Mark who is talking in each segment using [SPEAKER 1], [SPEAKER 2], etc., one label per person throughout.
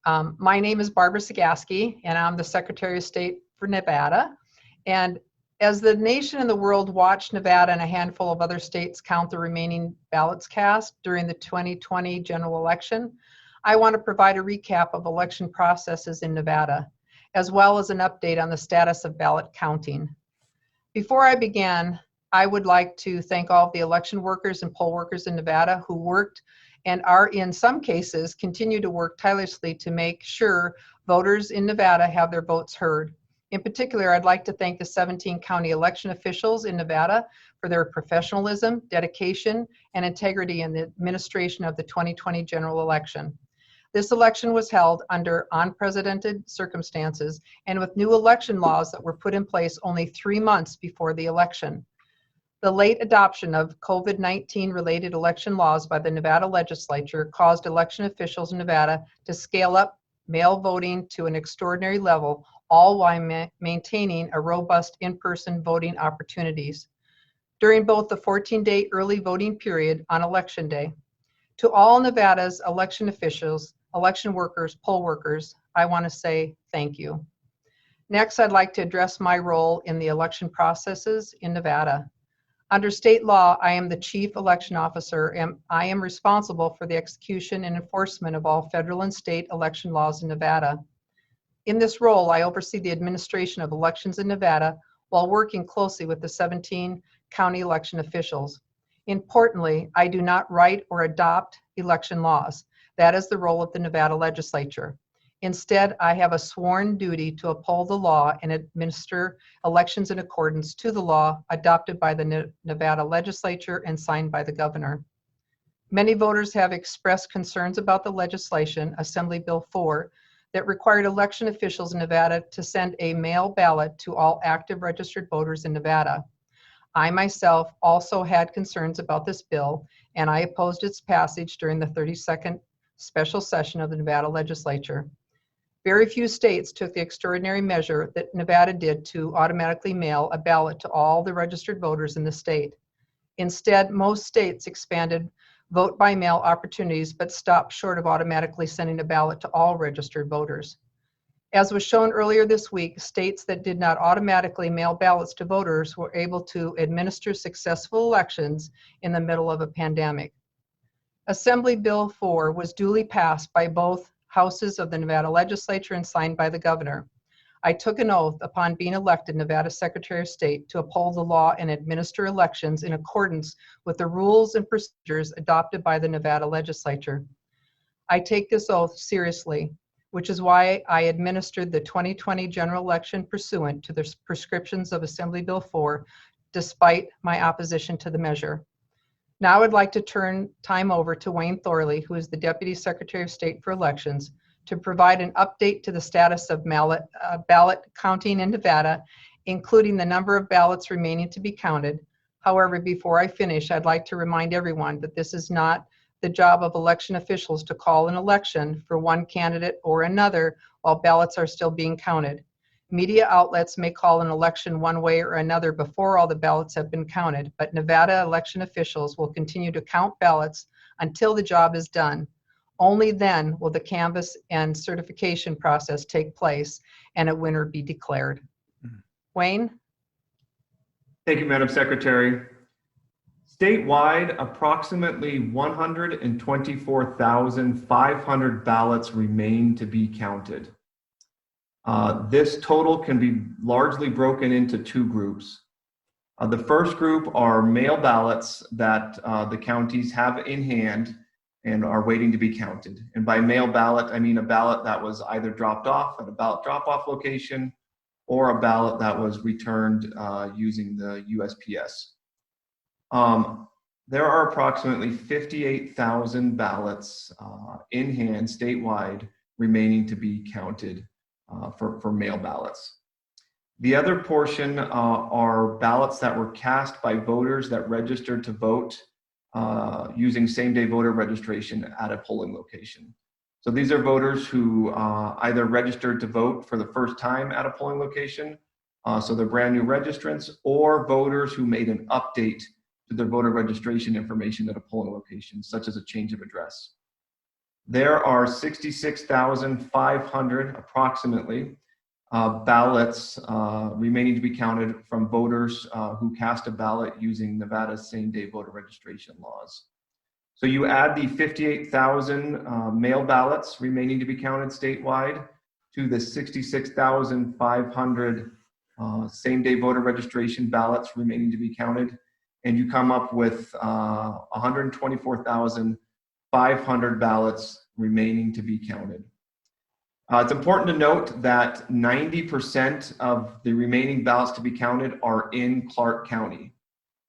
[SPEAKER 1] My name is Barbara Cegavske, and I'm the Secretary of State for Nevada. And as the nation and the world watch Nevada and a handful of other states count the remaining ballots cast during the 2020 general election, I want to provide a recap of election processes in Nevada, as well as an update on the status of ballot counting. Before I begin, I would like to thank all of the election workers and poll workers in Nevada who worked and are, in some cases, continue to work tirelessly to make sure voters in Nevada have their votes heard. In particular, I'd like to thank the 17 county election officials in Nevada for their professionalism, dedication, and integrity in the administration of the 2020 general election. This election was held under unprecedented circumstances and with new election laws that were put in place only 3 months before the election. The late adoption of COVID-19 related election laws by the Nevada legislature caused election officials in Nevada to scale up mail voting to an extraordinary level, all while maintaining a robust in-person voting opportunities during both the 14-day early voting period on Election Day. To all Nevada's election officials, election workers, poll workers, I want to say thank you. Next, I'd like to address my role in the election processes in Nevada. Under state law, I am the chief election officer and I am responsible for the execution and enforcement of all federal and state election laws in Nevada. In this role, I oversee the administration of elections in Nevada while working closely with the 17 county election officials. Importantly, I do not write or adopt election laws. That is the role of the Nevada legislature. Instead, I have a sworn duty to uphold the law and administer elections in accordance to the law adopted by the Nevada legislature and signed by the governor. Many voters have expressed concerns about the legislation, Assembly Bill 4, that required election officials in Nevada to send a mail ballot to all active registered voters in Nevada. I myself also had concerns about this bill, and I opposed its passage during the 32nd special session of the Nevada legislature. Very few states took the extraordinary measure that Nevada did to automatically mail a ballot to all the registered voters in the state. Instead, most states expanded vote by mail opportunities, but stopped short of automatically sending a ballot to all registered voters. As was shown earlier this week, states that did not automatically mail ballots to voters were able to administer successful elections in the middle of a pandemic. Assembly Bill 4 was duly passed by both houses of the Nevada legislature and signed by the governor. I took an oath upon being elected Nevada Secretary of State to uphold the law and administer elections in accordance with the rules and procedures adopted by the Nevada legislature. I take this oath seriously, which is why I administered the 2020 general election pursuant to the prescriptions of Assembly Bill 4, despite my opposition to the measure. Now I'd like to turn time over to Wayne Thorley, who is the Deputy Secretary of State for Elections, to provide an update to the status of ballot counting in Nevada, including the number of ballots remaining to be counted. However, before I finish, I'd like to remind everyone that this is not the job of election officials to call an election for one candidate or another while ballots are still being counted. Media outlets may call an election one way or another before all the ballots have been counted, but Nevada election officials will continue to count ballots until the job is done. Only then will the canvass and certification process take place and a winner be declared. Wayne?
[SPEAKER 2] Thank you, Madam Secretary. Statewide, approximately 124,500 ballots remain to be counted. This total can be largely broken into two groups. The first group are mail ballots that the counties have in hand and are waiting to be counted. And by mail ballot, I mean a ballot that was either dropped off at a ballot drop-off location or a ballot that was returned using the USPS. There are approximately 58,000 ballots in hand statewide remaining to be counted for mail ballots. The other portion are ballots that were cast by voters that registered to vote using same-day voter registration at a polling location. So these are voters who either registered to vote for the first time at a polling location, so they're brand new registrants, or voters who made an update to their voter registration information at a polling location, such as a change of address. There are 66,500 approximately ballots remaining to be counted from voters who cast a ballot using Nevada's same-day voter registration laws. So you add the 58,000 mail ballots remaining to be counted statewide to the 66,500 same-day voter registration ballots remaining to be counted, and you come up with 124,500 ballots remaining to be counted. It's important to note that 90% of the remaining ballots to be counted are in Clark County.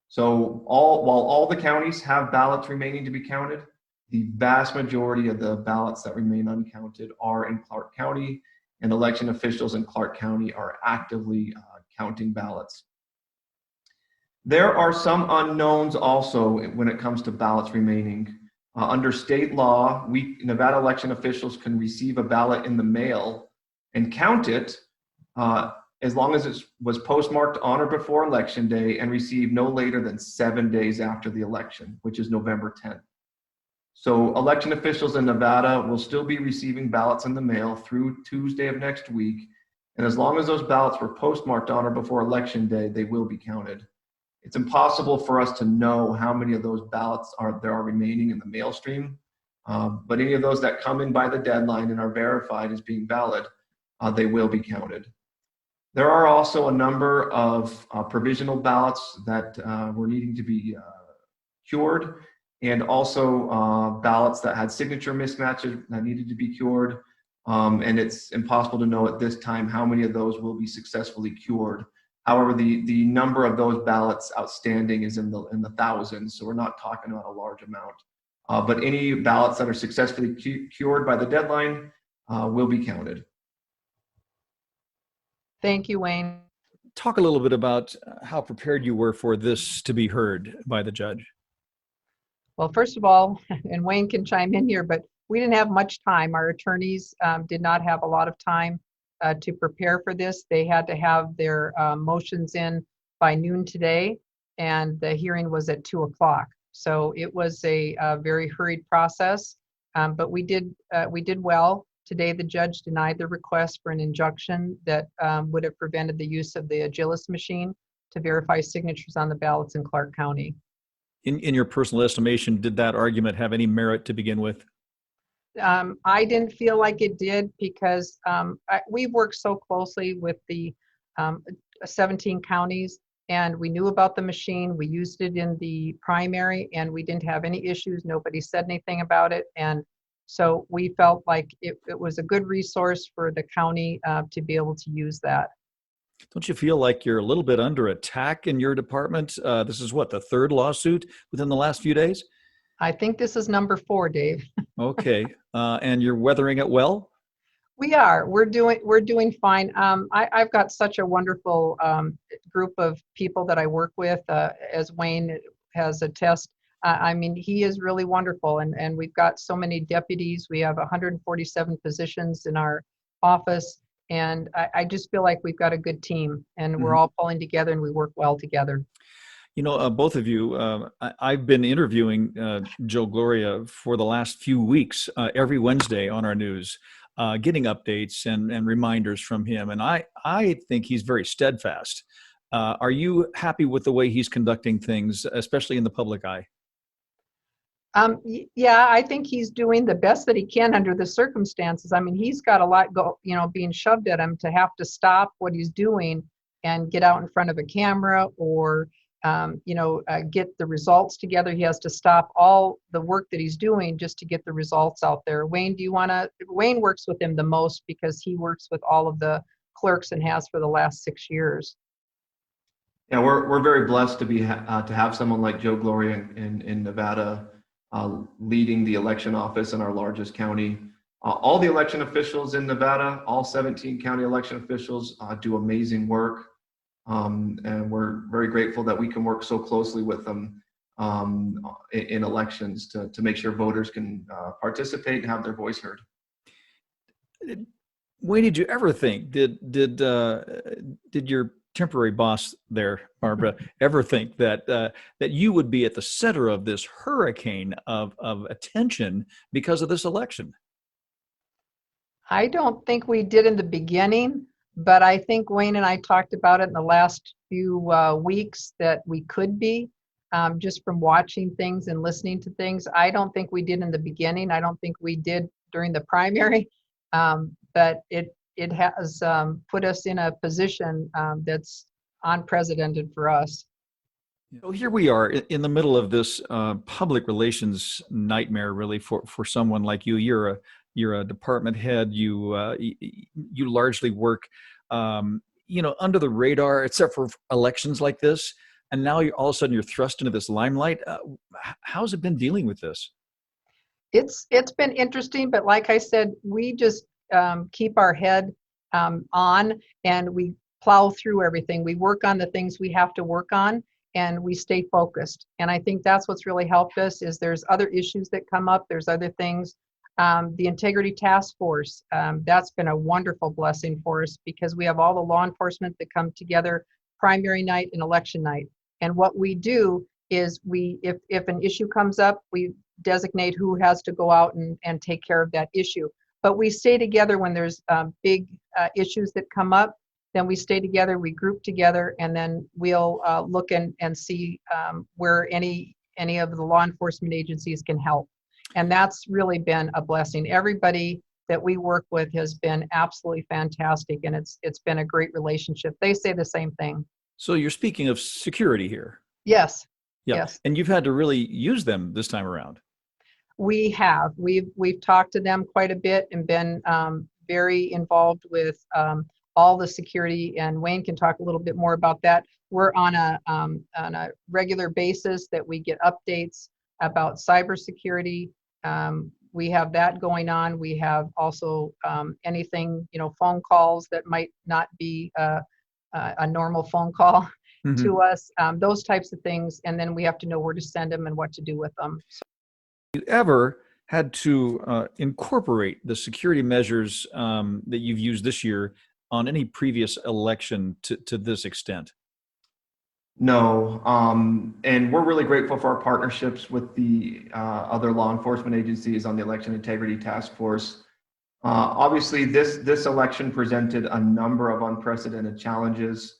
[SPEAKER 2] So while all the counties have ballots remaining to be counted, the vast majority of the ballots that remain uncounted are in Clark County, and election officials in Clark County are actively counting ballots. There are some unknowns also when it comes to ballots remaining. Under state law, Nevada election officials can receive a ballot in the mail and count it as long as it was postmarked on or before Election Day and received no later than 7 days after the election, which is November 10th. So election officials in Nevada will still be receiving ballots in the mail through Tuesday of next week. And as long as those ballots were postmarked on or before Election Day, they will be counted. It's impossible for us to know how many of those ballots there are remaining in the mail stream, but any of those that come in by the deadline and are verified as being valid, they will be counted. There are also a number of provisional ballots that were needing to be cured, and also ballots that had signature mismatches that needed to be cured. And it's impossible to know at this time how many of those will be successfully cured. However, the number of those ballots outstanding is in the thousands, so we're not talking about a large amount. But any ballots that are successfully cured by the deadline will be counted.
[SPEAKER 1] Thank you, Wayne.
[SPEAKER 3] Talk a little bit about how prepared you were for this to be heard by the judge.
[SPEAKER 1] Well, first of all, and Wayne can chime in here, but we didn't have much time. Our attorneys did not have a lot of time to prepare for this. They had to have their motions in by noon today, and the hearing was at 2 o'clock. So it was a very hurried process, but we did well. Today, the judge denied the request for an injunction that would have prevented the use of the Agilis machine to verify signatures on the ballots in Clark County.
[SPEAKER 3] In your personal estimation, did that argument have any merit to begin with?
[SPEAKER 1] I didn't feel like it did because we've worked so closely with the 17 counties, and we knew about the machine. We used it in the primary, and we didn't have any issues. Nobody said anything about it. And so we felt like it was a good resource for the county to be able to use that.
[SPEAKER 3] Don't you feel like you're a little bit under attack in your department? This is what, the third lawsuit within the last few days?
[SPEAKER 1] I think this is number 4, Dave.
[SPEAKER 3] Okay, and you're weathering it well?
[SPEAKER 1] We are. We're doing fine. I've got such a wonderful group of people that I work with, as Wayne has attested. I mean, he is really wonderful, and we've got so many deputies. We have 147 positions in our office, and I just feel like we've got a good team, and we're all pulling together, and we work well together.
[SPEAKER 3] You know, both of you, I've been interviewing Joe Gloria for the last few weeks, every Wednesday on our news, getting updates and reminders from him. And I think he's very steadfast. Are you happy with the way he's conducting things, especially in the public eye?
[SPEAKER 1] Yeah, I think he's doing the best that he can under the circumstances. I mean, he's got a lot being shoved at him to have to stop what he's doing and get out in front of a camera or get the results together. He has to stop all the work that he's doing just to get the results out there. Wayne, Wayne works with him the most because he works with all of the clerks and has for the last 6 years.
[SPEAKER 2] Yeah, we're very blessed to to have someone like Joe Gloria in Nevada leading the election office in our largest county. All the election officials in Nevada, all 17 county election officials do amazing work. And we're very grateful that we can work so closely with them in elections to make sure voters can participate and have their voice heard.
[SPEAKER 3] Wayne, did you ever think, did your temporary boss there, Barbara, ever think that that you would be at the center of this hurricane of attention because of this election?
[SPEAKER 1] I don't think we did in the beginning, but I think Wayne and I talked about it in the last few weeks that we could be, just from watching things and listening to things. I don't think we did in the beginning. I don't think we did during the primary, but it has put us in a position that's unprecedented for us.
[SPEAKER 3] So here we are in the middle of this public relations nightmare, really, for someone like you. You're a department head. You largely work, under the radar, except for elections like this. And now all of a sudden you're thrust into this limelight. How's it been dealing with this?
[SPEAKER 1] It's been interesting, but like I said, we just keep our head on, and we plow through everything. We work on the things we have to work on, and we stay focused. And I think that's what's really helped us. Is there's other issues that come up. There's other things. The Integrity Task Force, that's been a wonderful blessing for us, because we have all the law enforcement that come together primary night and election night. And what we do is if an issue comes up, we designate who has to go out and take care of that issue. But we stay together when there's big issues that come up. Then we stay together, we group together, and then we'll look and see where any of the law enforcement agencies can help. And that's really been a blessing. Everybody that we work with has been absolutely fantastic, and it's been a great relationship. They say the same thing.
[SPEAKER 3] So you're speaking of security here.
[SPEAKER 1] Yes.
[SPEAKER 3] Yeah.
[SPEAKER 1] Yes.
[SPEAKER 3] And you've had to really use them this time around.
[SPEAKER 1] We have. We've talked to them quite a bit and been very involved with all the security. And Wayne can talk a little bit more about that. We're on a regular basis that we get updates about cybersecurity. We have that going on. We have also anything, phone calls that might not be a normal phone call to us, those types of things. And then we have to know where to send them and what to do with them.
[SPEAKER 3] You ever had to incorporate the security measures that you've used this year on any previous election to this extent?
[SPEAKER 2] No, and we're really grateful for our partnerships with the other law enforcement agencies on the Election Integrity Task Force. Obviously, this election presented a number of unprecedented challenges.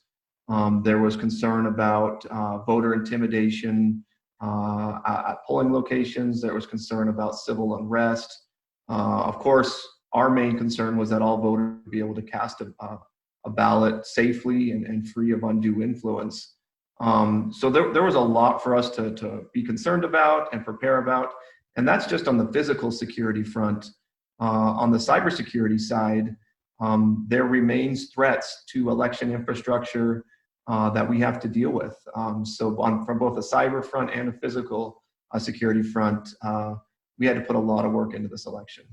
[SPEAKER 2] There was concern about voter intimidation at polling locations. There was concern about civil unrest. Of course, our main concern was that all voters would be able to cast a ballot safely and free of undue influence. So there was a lot for us to be concerned about and prepare about. And that's just on the physical security front. On the cybersecurity side, there remains threats to election infrastructure that we have to deal with. So from both a cyber front and a physical security front, we had to put a lot of work into this election.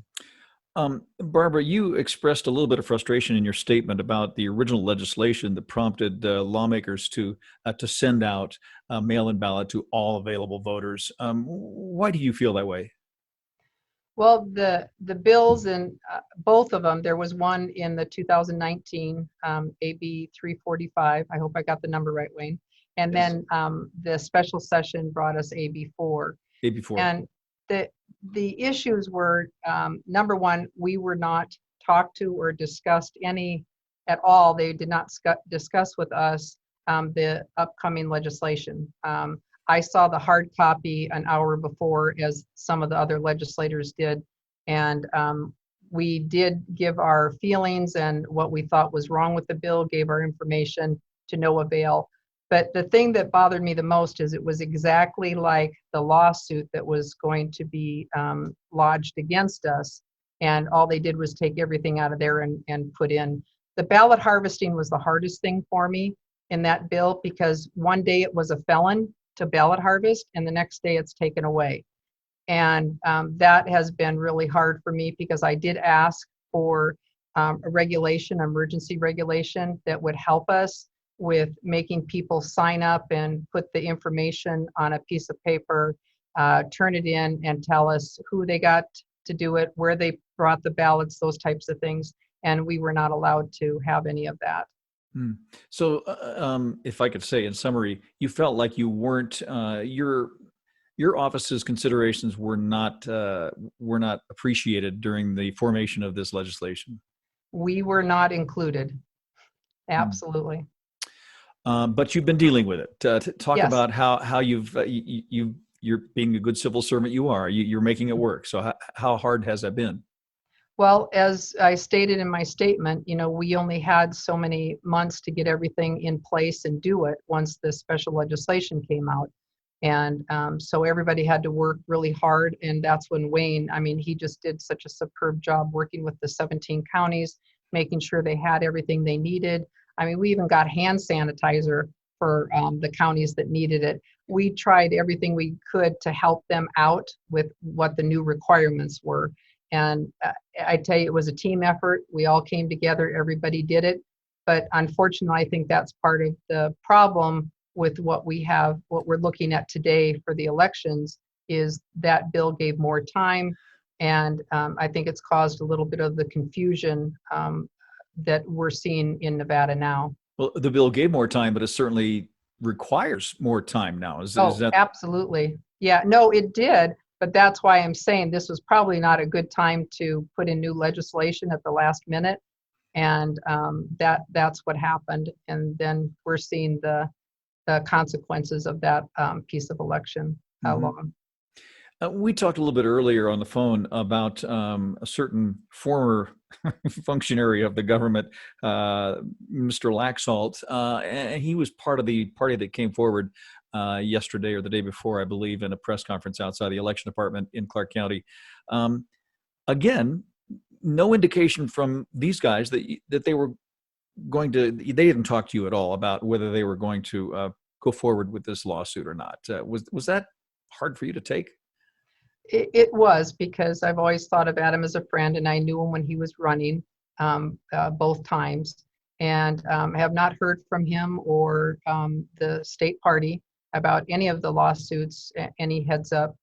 [SPEAKER 3] Barbara, you expressed a little bit of frustration in your statement about the original legislation that prompted lawmakers to send out a mail-in ballot to all available voters. Why do you feel that way?
[SPEAKER 1] Well, the bills, and both of them, there was one in the 2019 AB 345. I hope I got the number right, Wayne. And
[SPEAKER 2] Yes.
[SPEAKER 1] then the special session brought us AB 4.
[SPEAKER 3] AB 4.
[SPEAKER 1] And the issues were, number one, we were not talked to or discussed any at all. They did not discuss with us the upcoming legislation. I saw the hard copy an hour before, as some of the other legislators did, and we did give our feelings and what we thought was wrong with the bill, gave our information to no avail. But the thing that bothered me the most is it was exactly like the lawsuit that was going to be lodged against us, and all they did was take everything out of there and put in. The ballot harvesting was the hardest thing for me in that bill, because one day it was a felon to ballot harvest, and the next day it's taken away. And that has been really hard for me, because I did ask for a regulation, emergency regulation, that would help us with making people sign up and put the information on a piece of paper, turn it in and tell us who they got to do it, where they brought the ballots, those types of things. And we were not allowed to have any of that.
[SPEAKER 3] Hmm. So, if I could say in summary, you felt like you weren't your office's considerations were not appreciated during the formation of this legislation.
[SPEAKER 1] We were not included.
[SPEAKER 3] Hmm.
[SPEAKER 1] Absolutely.
[SPEAKER 3] But you've been dealing with it. Talk
[SPEAKER 1] Yes.
[SPEAKER 3] about how you're being a good civil servant. You're making it work. So how hard has that been?
[SPEAKER 1] Well, as I stated in my statement, we only had so many months to get everything in place and do it once the special legislation came out. And so everybody had to work really hard. And that's when Wayne, I mean, he just did such a superb job working with the 17 counties, making sure they had everything they needed. I mean, we even got hand sanitizer for the counties that needed it. We tried everything we could to help them out with what the new requirements were. And I tell you, it was a team effort. We all came together, everybody did it. But unfortunately, I think that's part of the problem with what we're looking at today for the elections is that bill gave more time. And I think it's caused a little bit of the confusion that we're seeing in Nevada now.
[SPEAKER 3] Well, the bill gave more time, but it certainly requires more time now. Is
[SPEAKER 1] Oh,
[SPEAKER 3] that?
[SPEAKER 1] absolutely. Yeah, no, it did. But that's why I'm saying this was probably not a good time to put in new legislation at the last minute. And that's what happened. And then we're seeing the consequences of that piece of election
[SPEAKER 3] Mhm.
[SPEAKER 1] law.
[SPEAKER 3] We talked a little bit earlier on the phone about a certain former functionary of the government, Mr. Laxalt, and he was part of the party that came forward yesterday or the day before, I believe, in a press conference outside the election department in Clark County. Um, Again, no indication from these guys that they were going to. They didn't talk to you at all about whether they were going to go forward with this lawsuit or not. Was that hard for you to take?
[SPEAKER 1] It was because I've always thought of Adam as a friend, and I knew him when he was running both times, and have not heard from him or the state party about any of the lawsuits, any heads up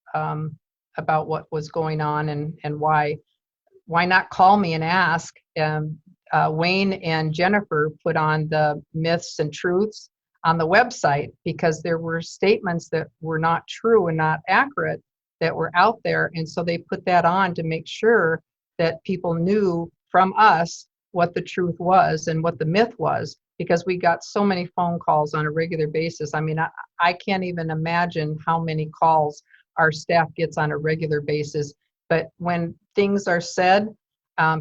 [SPEAKER 1] about what was going on and why not call me and ask? Wayne and Jennifer put on the myths and truths on the website because there were statements that were not true and not accurate that were out there. And so they put that on to make sure that people knew from us what the truth was and what the myth was, because we got so many phone calls on a regular basis. I mean, I can't even imagine how many calls our staff gets on a regular basis. But when things are said,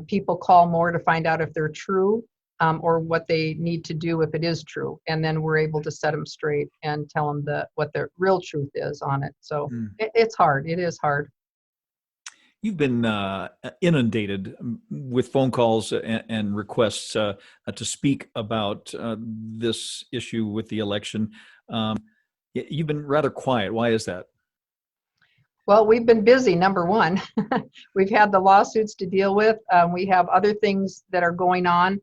[SPEAKER 1] people call more to find out if they're true or what they need to do if it is true. And then we're able to set them straight and tell them what the real truth is on it. So it's hard. It is hard.
[SPEAKER 3] You've been inundated with phone calls and requests to speak about this issue with the election. You've been rather quiet. Why is that?
[SPEAKER 1] Well, we've been busy, number one. We've had the lawsuits to deal with. We have other things that are going on.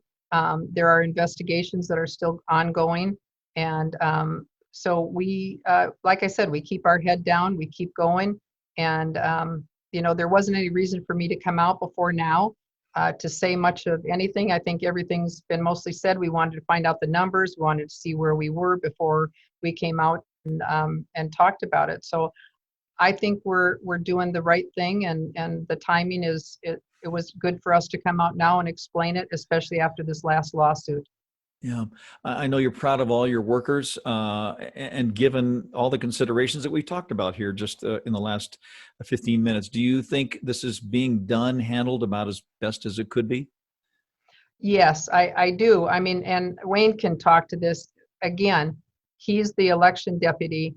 [SPEAKER 1] There are investigations that are still ongoing. And so we, like I said, we keep our head down, we keep going. And, there wasn't any reason for me to come out before now to say much of anything. I think everything's been mostly said. We wanted to find out the numbers. We wanted to see where we were before we came out and talked about it. So I think we're doing the right thing, and the timing is it was good for us to come out now and explain it, especially after this last lawsuit.
[SPEAKER 3] Yeah, I know you're proud of all your workers, and given all the considerations that we talked about here just in the last 15 minutes, do you think this is being handled about as best as it could be?
[SPEAKER 1] Yes, I do. I mean, and Wayne can talk to this again. He's the election deputy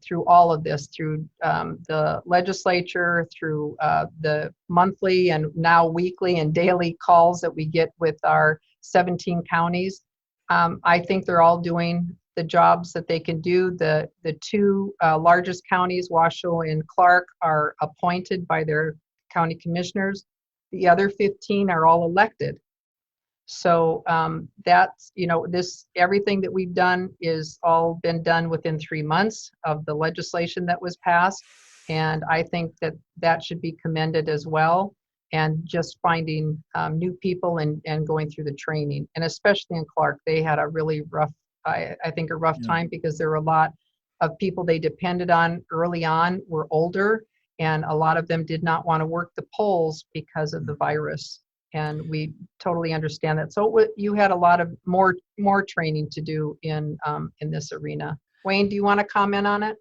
[SPEAKER 1] through all of this, through the legislature, through the monthly and now weekly and daily calls that we get with our 17 counties. I think they're all doing the jobs that they can do. The two largest counties, Washoe and Clark, are appointed by their county commissioners. The other 15 are all elected. So that's, everything that we've done is all been done within 3 months of the legislation that was passed. And I think that should be commended as well. and just finding new people and going through the training. And especially in Clark, they had a really rough, I think a rough time, because there were a lot of people they depended on early on were older, and a lot of them did not want to work the polls because of the virus. And we totally understand that. So you had a lot of more training to do in this arena. Wayne, do you want to comment on it?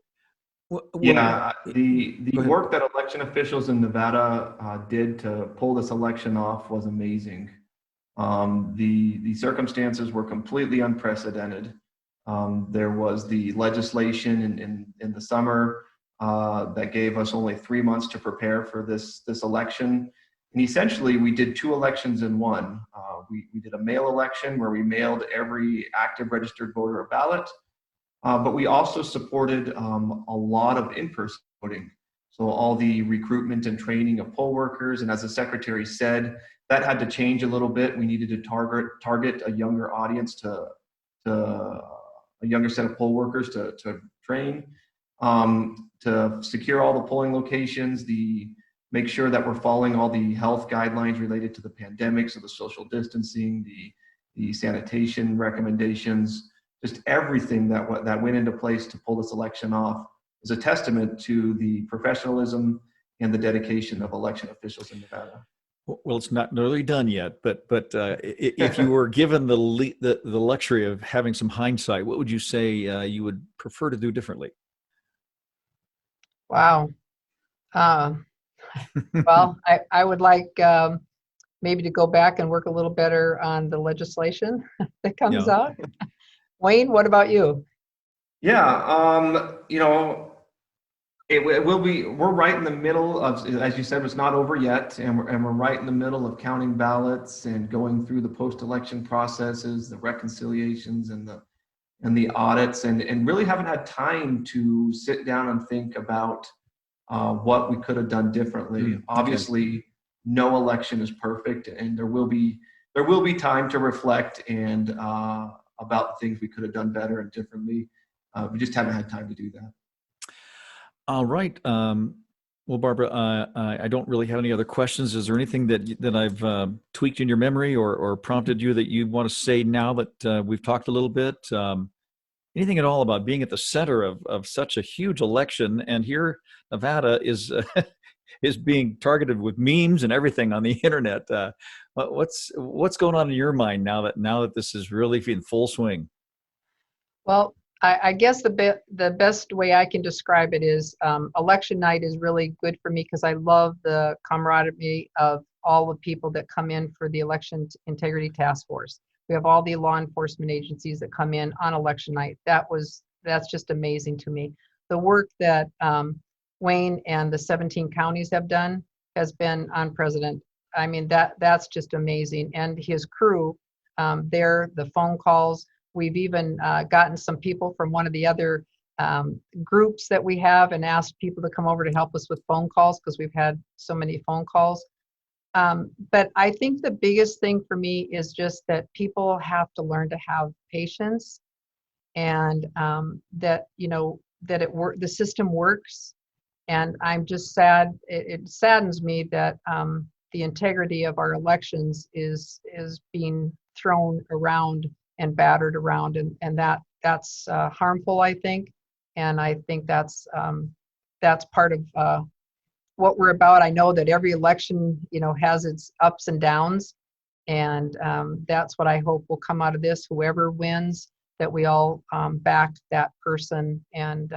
[SPEAKER 2] Yeah, the work that election officials in Nevada did to pull this election off was amazing. The circumstances were completely unprecedented. There was the legislation in the summer that gave us only 3 months to prepare for this election. And essentially, we did 2 elections in one. We did a mail election where we mailed every active registered voter a ballot, but we also supported a lot of in-person voting. So all the recruitment and training of poll workers, and as the secretary said, that had to change a little bit. We needed to target a younger audience to a younger set of poll workers to train, to secure all the polling locations, make sure that we're following all the health guidelines related to the pandemic, so the social distancing, the sanitation recommendations, just everything that went into place to pull this election off is a testament to the professionalism and the dedication of election officials in Nevada.
[SPEAKER 3] Well, it's not nearly done yet, but if you were given the luxury of having some hindsight, what would you say you would prefer to do differently?
[SPEAKER 1] Wow. Well, I would like maybe to go back and work a little better on the legislation that comes out. Wayne, what about you?
[SPEAKER 2] Yeah, it will be. We're right in the middle of, as you said, it's not over yet, and we're right in the middle of counting ballots and going through the post-election processes, the reconciliations, and the audits, and really haven't had time to sit down and think about what we could have done differently. Obviously, no election is perfect, and there will be time to reflect and about things we could have done better and differently. We just haven't had time to do that.
[SPEAKER 3] All right. Well, Barbara, I don't really have any other questions. Is there anything that I've tweaked in your memory or prompted you that you want to say now that we've talked a little bit? Anything at all about being at the center of such a huge election, and here Nevada is is being targeted with memes and everything on the internet. What's going on in your mind now that this is really in full swing?
[SPEAKER 1] Well, I guess the best way I can describe it is election night is really good for me because I love the camaraderie of all the people that come in for the Election Integrity Task Force. We have all the law enforcement agencies that come in on election night. That's just amazing to me. The work that Wayne and the 17 counties have done has been unprecedented. I mean, that's just amazing. And his crew, the phone calls. We've even gotten some people from one of the other groups that we have and asked people to come over to help us with phone calls because we've had so many phone calls. But I think the biggest thing for me is just that people have to learn to have patience, and that the system works. And I'm just sad. It saddens me that the integrity of our elections is being thrown around and battered around, and that's harmful, I think. And I think that's part of what we're about. I know that every election, has its ups and downs, and that's what I hope will come out of this. Whoever wins, that we all back that person and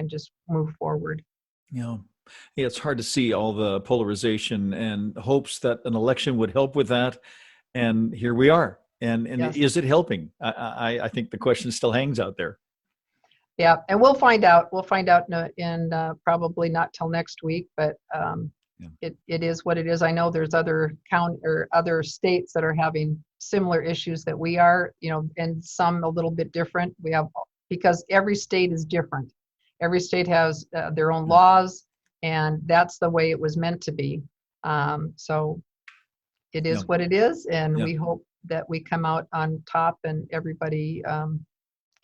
[SPEAKER 1] just move forward.
[SPEAKER 3] Yeah, it's hard to see all the polarization and hopes that an election would help with that, and here we are. And
[SPEAKER 1] Yes.
[SPEAKER 3] Is it helping? I think the question still hangs out there.
[SPEAKER 1] Yeah, and we'll find out. We'll find out in probably not till next week, but it is what it is. I know there's other other states that are having similar issues that we are, and some a little bit different. We have, because every state is different. Every state has their own laws, and that's the way it was meant to be. So it is what it is, and we hope that we come out on top and everybody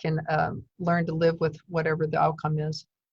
[SPEAKER 1] can learn to live with whatever the outcome is.